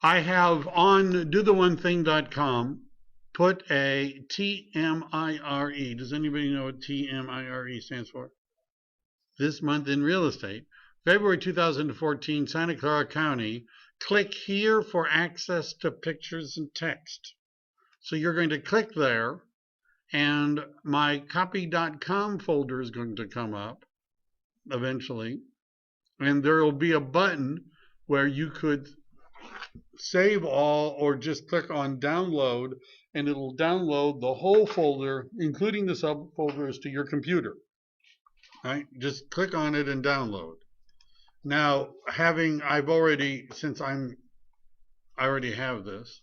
I have on dotheonething.com put a TMIRE. Does anybody know what TMIRE stands for? This month in real estate. February 2014, Santa Clara County. Click here for access to pictures and text. So you're going to click there, and my copy.com folder is going to come up eventually. And there will be a button where you could save all or just click on download, and it'll download the whole folder, including the subfolders, to your computer. Right? Just click on it and download. Now, I already have this.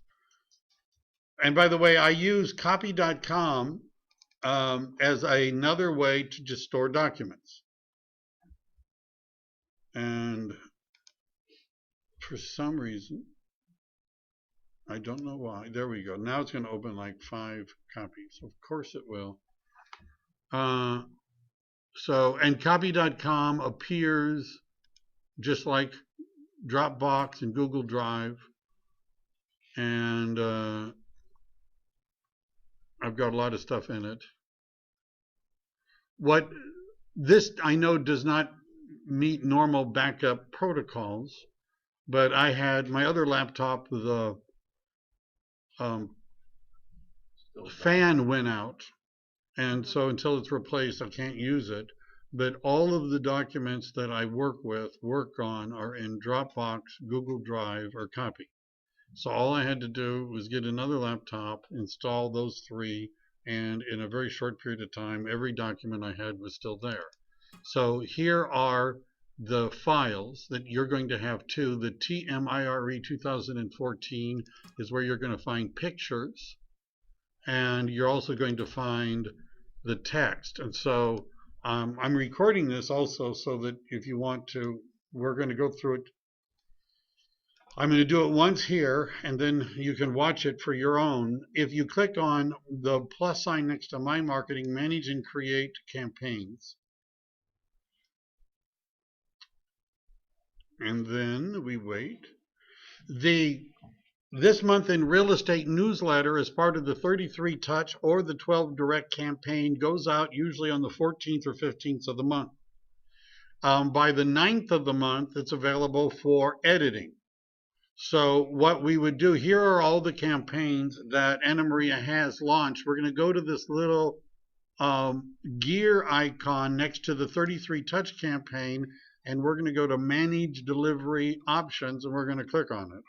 And by the way, I use copy.com as another way to just store documents. And for some reason, I don't know why. There we go. Now it's going to open like 5 copies. Of course it will. And copy.com appears just like Dropbox and Google Drive. And I've got a lot of stuff in it. What this, I know, does not meet normal backup protocols, but I had my other laptop, the fan went out, and so until it's replaced, I can't use it. But all of the documents that I work on, are in Dropbox, Google Drive, or Copy. So all I had to do was get another laptop, install those 3, and in a very short period of time, every document I had was still there. So here are the files that you're going to have too. The TMIRE 2014 is where you're going to find pictures, and you're also going to find the text. And so I'm recording this also so that if you want to, we're going to go through it. I'm going to do it once here, and then you can watch it for your own. If you click on the plus sign next to My Marketing, Manage and Create Campaigns, and then we wait. This month in real estate newsletter as part of the 33 touch or the 12 direct campaign goes out usually on the 14th or 15th of the month. By the 9th of the month, it's available for editing. So what we would do, here are all the campaigns that Anna Maria has launched. We're going to go to this little gear icon next to the 33 touch campaign, and we're going to go to Manage Delivery Options, and we're going to click on it.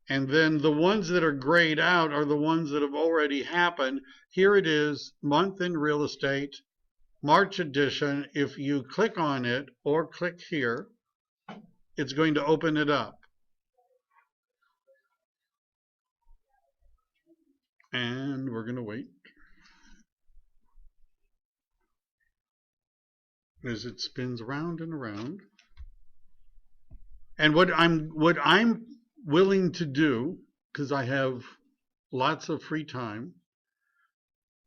And then the ones that are grayed out are the ones that have already happened. Here it is, Month in Real Estate, March edition. If you click on it or click here, it's going to open it up. And we're going to wait as it spins around and around. And what I'm willing to do, because I have lots of free time,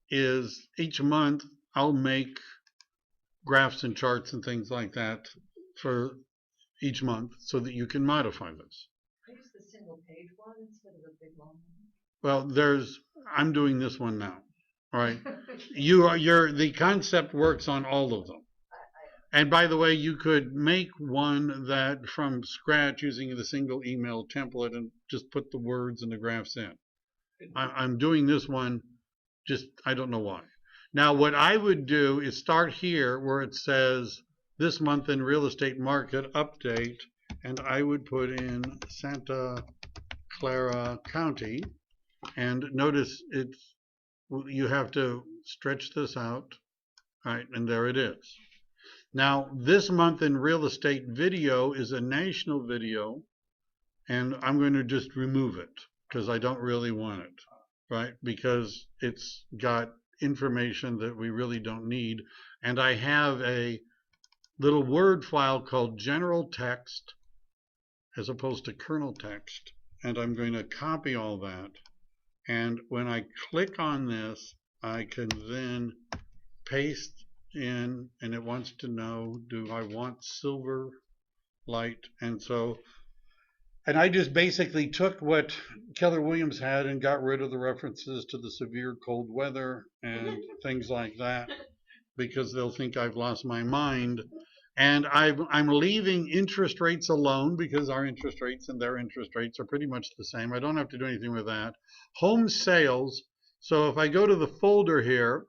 is each month I'll make graphs and charts and things like that for each month so that you can modify this. I use the single page one instead of the big long one. Well, I'm doing this one now. All right. The concept works on all of them. And by the way, you could make one that from scratch using the single email template and just put the words and the graphs in. I'm doing this one, I don't know why. Now, what I would do is start here where it says this month in real estate market update, and I would put in Santa Clara County. And notice you have to stretch this out, right? And there it is. Now, this month in real estate video is a national video, and I'm going to just remove it because I don't really want it, right? Because it's got information that we really don't need. And I have a little Word file called general text as opposed to kernel text, and I'm going to copy all that. And when I click on this, I can then paste in, and it wants to know, do I want silver light? And so And I just basically took what Keller Williams had and got rid of the references to the severe cold weather and things like that, because they'll think I've lost my mind. And I'm leaving interest rates alone because our interest rates and their interest rates are pretty much the same. I don't have to do anything with that. Home sales. So if I go to the folder here,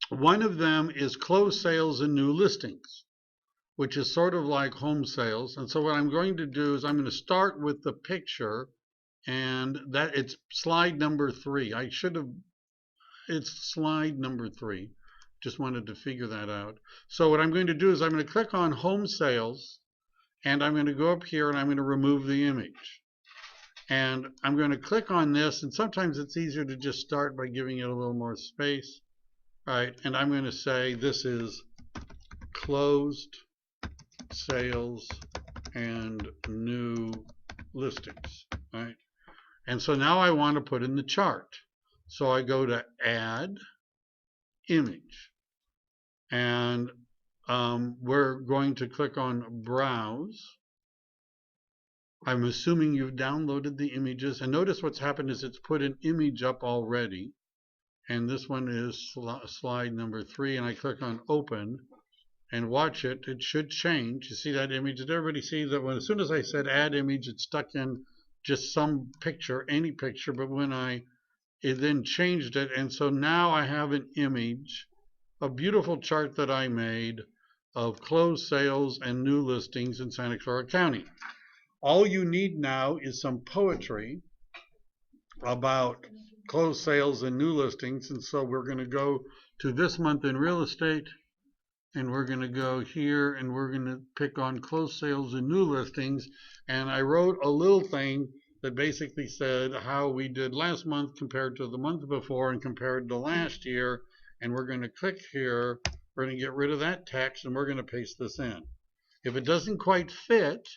one of them is closed sales and new listings, which is sort of like home sales. And so what I'm going to do is I'm going to start with the picture, and that it's slide number 3. It's slide number 3. Just wanted to figure that out. So what I'm going to do is I'm going to click on home sales, and I'm going to go up here and I'm going to remove the image. And I'm going to click on this, and sometimes it's easier to just start by giving it a little more space. Right, and I'm going to say this is closed sales and new listings, right? And so now I want to put in the chart. So I go to add image, and we're going to click on browse. I'm assuming you've downloaded the images, and notice what's happened is it's put an image up already, and this one is slide number 3, and I click on open. And watch it, it should change. You see that image? Did everybody see that when, as soon as I said add image, it stuck in just some picture, any picture, but when it then changed it, and so now I have an image, a beautiful chart that I made of closed sales and new listings in Santa Clara County. All you need now is some poetry about closed sales and new listings, and so we're going to go to this month in real estate. And we're going to go here and we're going to pick on closed sales and new listings. And I wrote a little thing that basically said how we did last month compared to the month before and compared to last year. And we're going to click here. We're going to get rid of that text and we're going to paste this in. If it doesn't quite fit,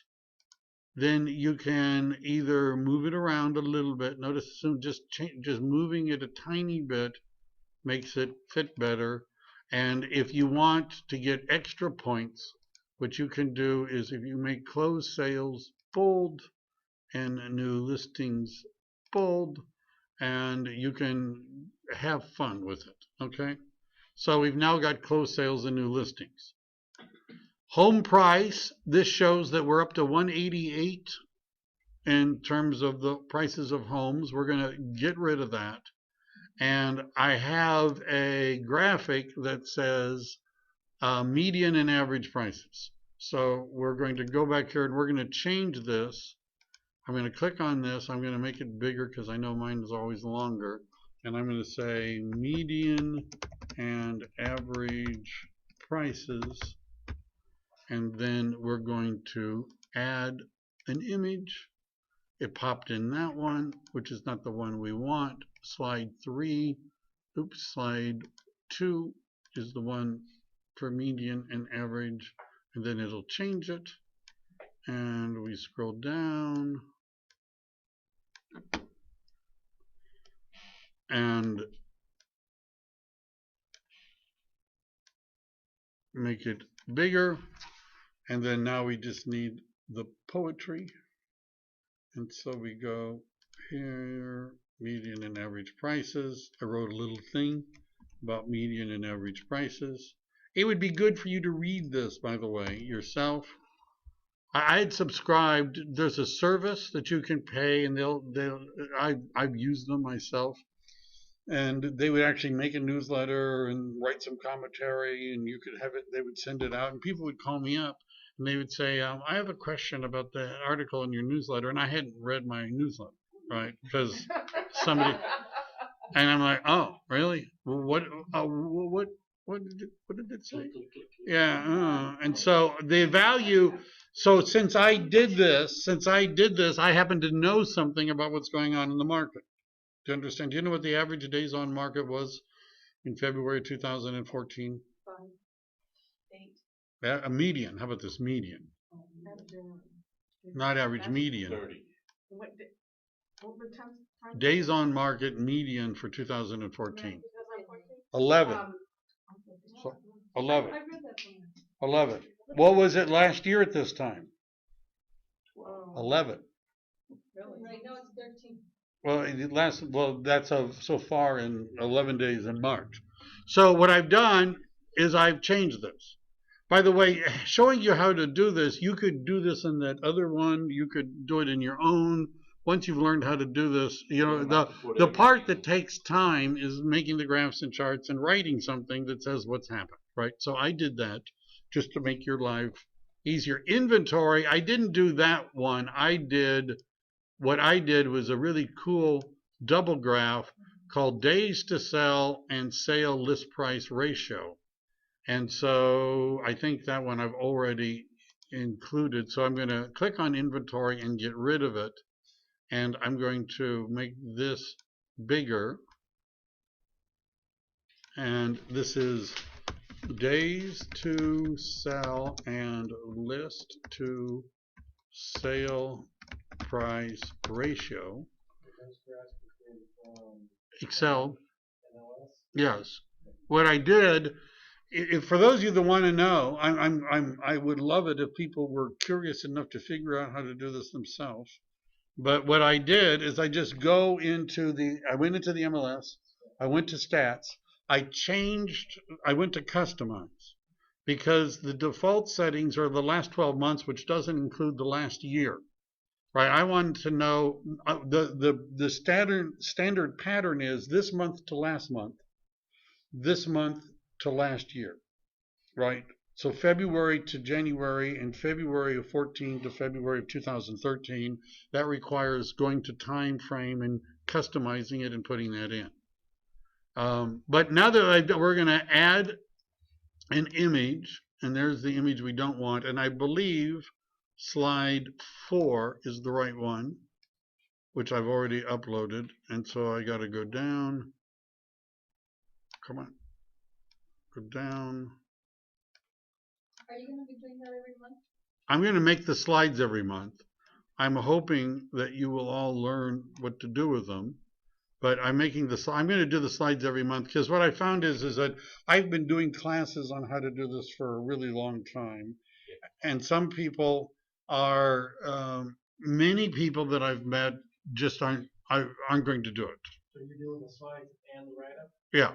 then you can either move it around a little bit. Notice just moving it a tiny bit makes it fit better. And if you want to get extra points, what you can do is if you make closed sales bold and new listings bold, and you can have fun with it, okay? So we've now got closed sales and new listings. Home price, this shows that we're up to 188 in terms of the prices of homes. We're going to get rid of that. And I have a graphic that says median and average prices. So we're going to go back here and we're going to change this. I'm going to click on this. I'm going to make it bigger because I know mine is always longer. And I'm going to say median and average prices. And then we're going to add an image. It popped in that one, which is not the one we want. Slide 3, slide 2 is the one for median and average, and then it'll change it. And we scroll down, and make it bigger. And then now we just need the poetry. And so we go here, median and average prices. I wrote a little thing about median and average prices. It would be good for you to read this, by the way, yourself. I had subscribed. There's a service that you can pay, and I've used them myself. And they would actually make a newsletter and write some commentary, and you could have it. They would send it out, and people would call me up. And they would say, I have a question about the article in your newsletter, and I hadn't read my newsletter, right? Because somebody, and I'm like, oh, really? Well, what did it say? Yeah, and so the value. So since I did this, I happen to know something about what's going on in the market. Do you understand? Do you know what the average days on market was in February 2014? 5, 8. A median. How about this median? Not average, median. 30. What were time? Days on market median for 2014. 11. So 11. I read that somewhere. 11. What was it last year at this time? 12. 11. Really? Right now it's 13. Well, that's so far in 11 days in March. So what I've done is I've changed this. By the way, showing you how to do this, you could do this in that other one. You could do it in your own. Once you've learned how to do this, the part that takes time is making the graphs and charts and writing something that says what's happened, right? So I did that just to make your life easier. Inventory, I didn't do that one. What I did was a really cool double graph called days to sell and sale list price ratio. And so I think that one I've already included. So I'm going to click on inventory and get rid of it. And I'm going to make this bigger. And this is days to sell and list to sale price ratio. Excel. Yes. What I did, for those of you that want to know, I would love it if people were curious enough to figure out how to do this themselves. But what I did is I just I went into the MLS, I went to stats, I went to customize because the default settings are the last 12 months, which doesn't include the last year. Right, I wanted to know the standard pattern is this month to last month, this month to last year, right? So February to January and February of 14 to February of 2013, that requires going to time frame and customizing it and putting that in. But now that we're going to add an image, and there's the image we don't want, and I believe slide 4 is the right one, which I've already uploaded, and so I got to go down. Come on, go down. Are you going to be doing that every month? I'm going to make the slides every month. I'm hoping that you will all learn what to do with them. But I'm going to do the slides every month because what I found is that I've been doing classes on how to do this for a really long time. And some people many people that I've met just aren't going to do it. So you're doing the slides and the write-up? Yeah.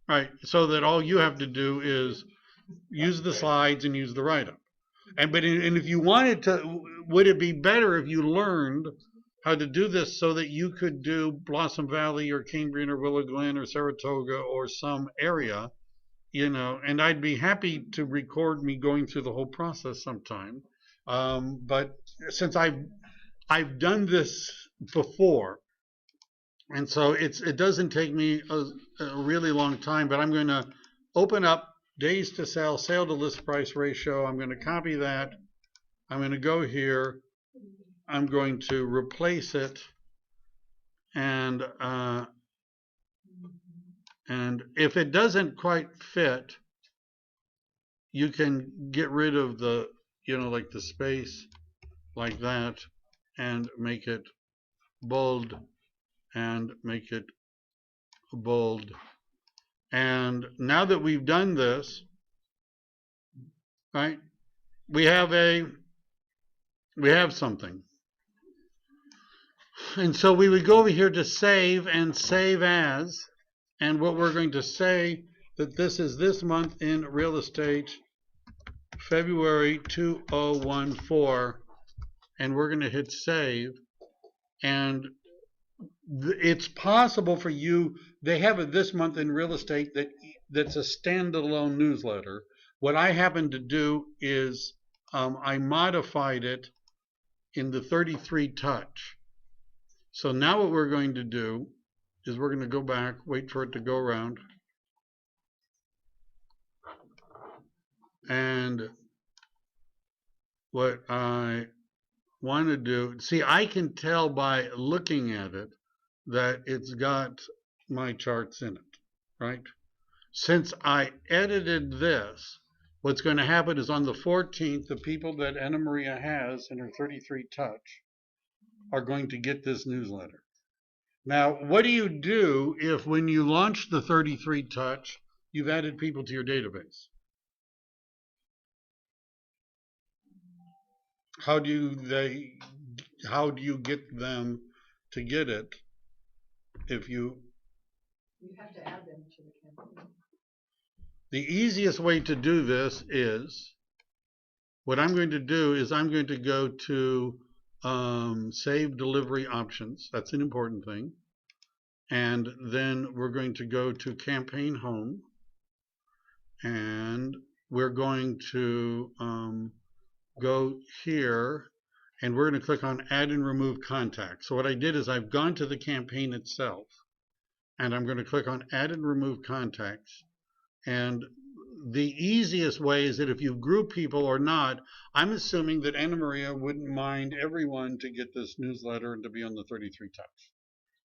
Right. So that all you have to do is use the slides and use the write-up. And if you wanted to, would it be better if you learned how to do this so that you could do Blossom Valley or Cambrian or Willow Glen or Saratoga or some area, and I'd be happy to record me going through the whole process sometime. But since I've done this before, and so it doesn't take me a really long time, but I'm going to open up days to sell, sale to list price ratio. I'm going to copy that. I'm going to go here. I'm going to replace it, and if it doesn't quite fit, you can get rid of the, like the space like that, and make it bold, and make it bold. And now that we've done this, right, we have something. And so we would go over here to save and save as, and what we're going to say that this is this month in real estate, February 2014, and we're going to hit save. And it's possible for you, they have it this month in real estate that's a standalone newsletter. What I happen to do is I modified it in the 33 touch. So now what we're going to do is we're going to go back, wait for it to go around. And what I want to do, see, I can tell by looking at it that it's got my charts in it, right? Since I edited this, what's going to happen is on the 14th, the people that Anna Maria has in her 33 touch are going to get this newsletter. Now, what do you do if when you launch the 33 touch, you've added people to your database? How do they, how do you get them to get it if you... You have to add them to the campaign. The easiest way to do this is, what I'm going to do is I'm going to go to save delivery options. That's an important thing. And then we're going to go to campaign home. And we're going to go here. And we're going to click on add and remove contacts. So what I did is I've gone to the campaign itself. And I'm going to click on add and remove contacts. And the easiest way is that if you group people or not, I'm assuming that Anna Maria wouldn't mind everyone to get this newsletter and to be on the 33 Talks.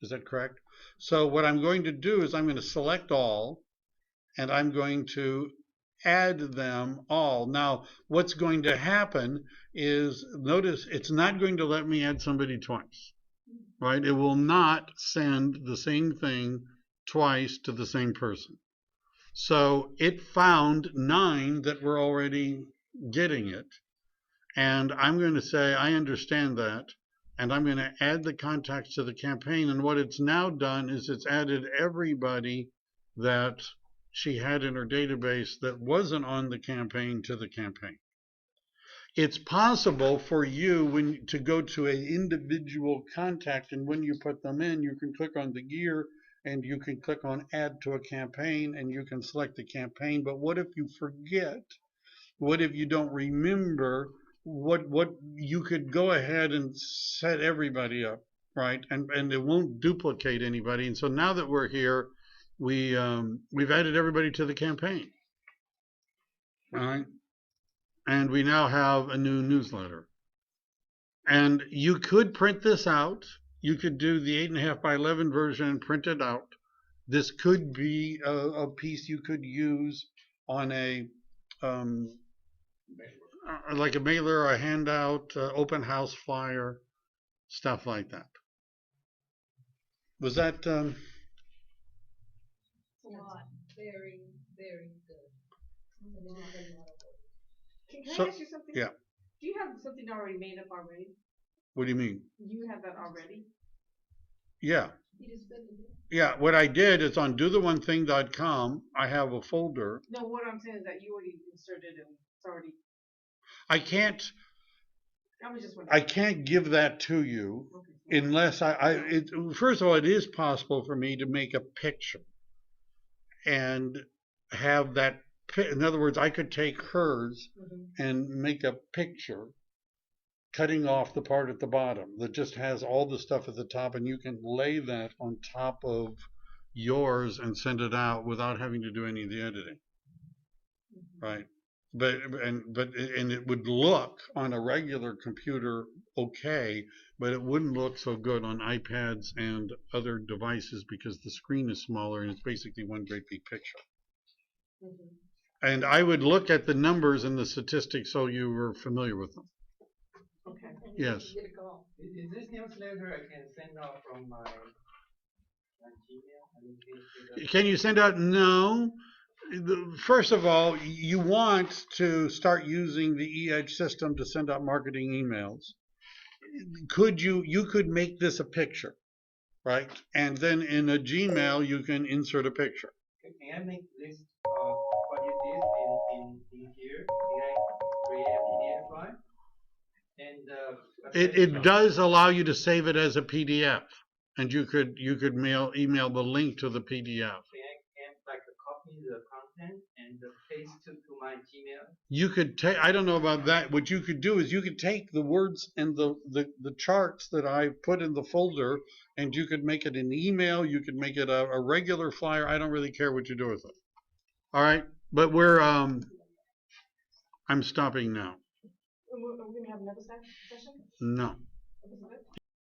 Is that correct? So what I'm going to do is I'm going to select all, and I'm going to add them all. Now, what's going to happen is, notice it's not going to let me add somebody twice, right? It will not send the same thing twice to the same person. So it found 9 that were already getting it. And I'm going to say, I understand that. And I'm going to add the contacts to the campaign. And what it's now done is it's added everybody that she had in her database that wasn't on the campaign to the campaign. It's possible for you to go to an individual contact, and when you put them in, you can click on the gear and you can click on add to a campaign and you can select the campaign. But what if you forget? What if you don't remember? What you could go ahead and set everybody up, right? And it won't duplicate anybody. And so now that we're here, we've added everybody to the campaign. All right. And we now have a new newsletter. And you could print this out. You could do the 8.5 by 11 version and print it out. This could be a piece you could use on a like a mailer or a handout, open house flyer, stuff like that. Was that It's a lot. Very, very good. Can So- I ask you something? yeah. Do you have something already made up already? What do you mean? You have that already? Yeah. He just said it. Yeah, what I did is on dotheonething.com, I have a folder. No, what I'm saying is that you already inserted and it's already. I can't I was just wondering. give that to you Okay. unless first of all, it is possible for me to make a picture and have that. In other words, I could take hers and make a picture cutting off the part at the bottom that just has all the stuff at the top, and you can lay that on top of yours and send it out without having to do any of the editing, right? But it would look on a regular computer okay, but it wouldn't look so good on iPads and other devices because the screen is smaller and it's basically one great big picture. And I would look at the numbers and the statistics so you were familiar with them. Okay. Yes. Is this newsletter I can send out from my Gmail? I mean, Can you send out? No. First of all, you want to start using the e-edge system to send out marketing emails. You could make this a picture, right? And then in a Gmail, you can insert a picture. Can I make this what you did in here? Can I create a PDF file? And It does allow you to save it as a PDF, and you could email the link to the PDF. Can like copy the content and paste to my Gmail? You could take, I don't know about that. What you could do is you could take the words and the charts that I put in the folder, and you could make it an email. You could make it a regular flyer. I don't really care what you do with it. All right, but I'm stopping now. Are we going to have another session? No. This is it?